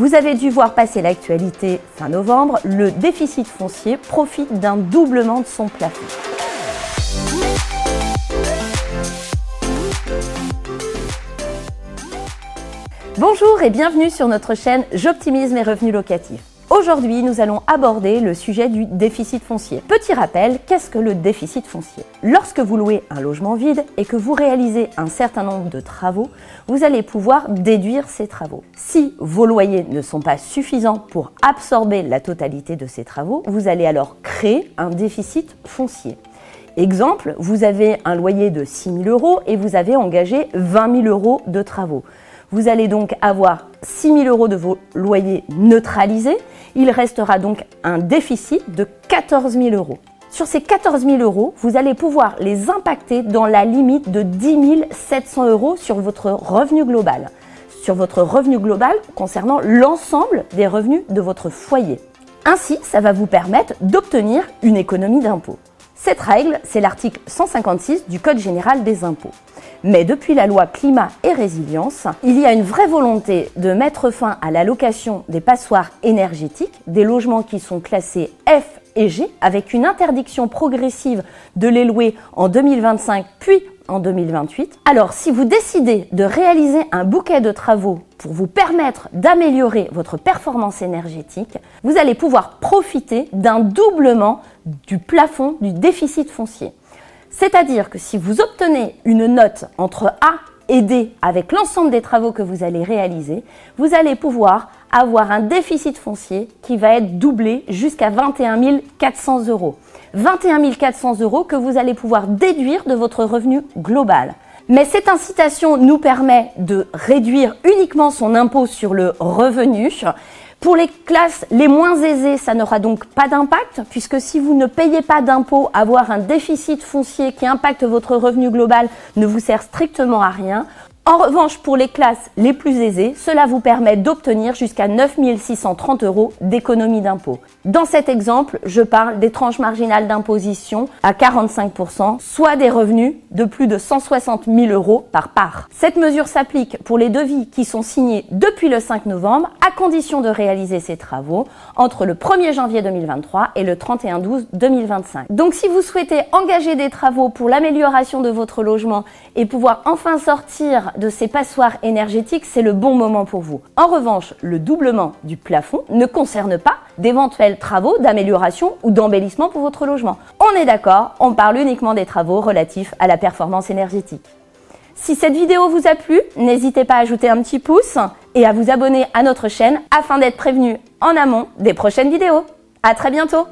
Vous avez dû voir passer l'actualité fin novembre, le déficit foncier profite d'un doublement de son plafond. Bonjour et bienvenue sur notre chaîne J'optimise mes revenus locatifs. Aujourd'hui, nous allons aborder le sujet du déficit foncier. Petit rappel, qu'est-ce que le déficit foncier? Lorsque vous louez un logement vide et que vous réalisez un certain nombre de travaux, vous allez pouvoir déduire ces travaux. Si vos loyers ne sont pas suffisants pour absorber la totalité de ces travaux, vous allez alors créer un déficit foncier. Exemple, vous avez un loyer de 6 000 € et vous avez engagé 20 000 € de travaux. Vous allez donc avoir 6 000 € de vos loyers neutralisés. Il restera donc un déficit de 14 000 €. Sur ces 14 000 €, vous allez pouvoir les impacter dans la limite de 10 700 € sur votre revenu global. Sur votre revenu global concernant l'ensemble des revenus de votre foyer. Ainsi, ça va vous permettre d'obtenir une économie d'impôt. Cette règle, c'est l'article 156 du Code général des impôts. Mais depuis la loi Climat et Résilience, il y a une vraie volonté de mettre fin à la location des passoires énergétiques, des logements qui sont classés F et G, avec une interdiction progressive de les louer en 2025 puis en 2028. Alors, si vous décidez de réaliser un bouquet de travaux pour vous permettre d'améliorer votre performance énergétique, vous allez pouvoir profiter d'un doublement du plafond du déficit foncier. C'est-à-dire que si vous obtenez une note entre A et D avec l'ensemble des travaux que vous allez réaliser, vous allez pouvoir avoir un déficit foncier qui va être doublé jusqu'à 21 400 €. 21 400 € que vous allez pouvoir déduire de votre revenu global. Mais cette incitation nous permet de réduire uniquement son impôt sur le revenu. Pour les classes les moins aisées, ça n'aura donc pas d'impact, puisque si vous ne payez pas d'impôt, avoir un déficit foncier qui impacte votre revenu global ne vous sert strictement à rien. En revanche, pour les classes les plus aisées, cela vous permet d'obtenir jusqu'à 9 630 € d'économie d'impôt. Dans cet exemple, je parle des tranches marginales d'imposition à 45%, soit des revenus de plus de 160 000 € par part. Cette mesure s'applique pour les devis qui sont signés depuis le 5 novembre, à condition de réaliser ces travaux entre le 1er janvier 2023 et le 31/12/2025. Donc si vous souhaitez engager des travaux pour l'amélioration de votre logement et pouvoir enfin sortir de ces passoires énergétiques, c'est le bon moment pour vous. En revanche, le doublement du plafond ne concerne pas d'éventuels travaux d'amélioration ou d'embellissement pour votre logement. On est d'accord, on parle uniquement des travaux relatifs à la performance énergétique. Si cette vidéo vous a plu, n'hésitez pas à ajouter un petit pouce et à vous abonner à notre chaîne afin d'être prévenu en amont des prochaines vidéos. À très bientôt!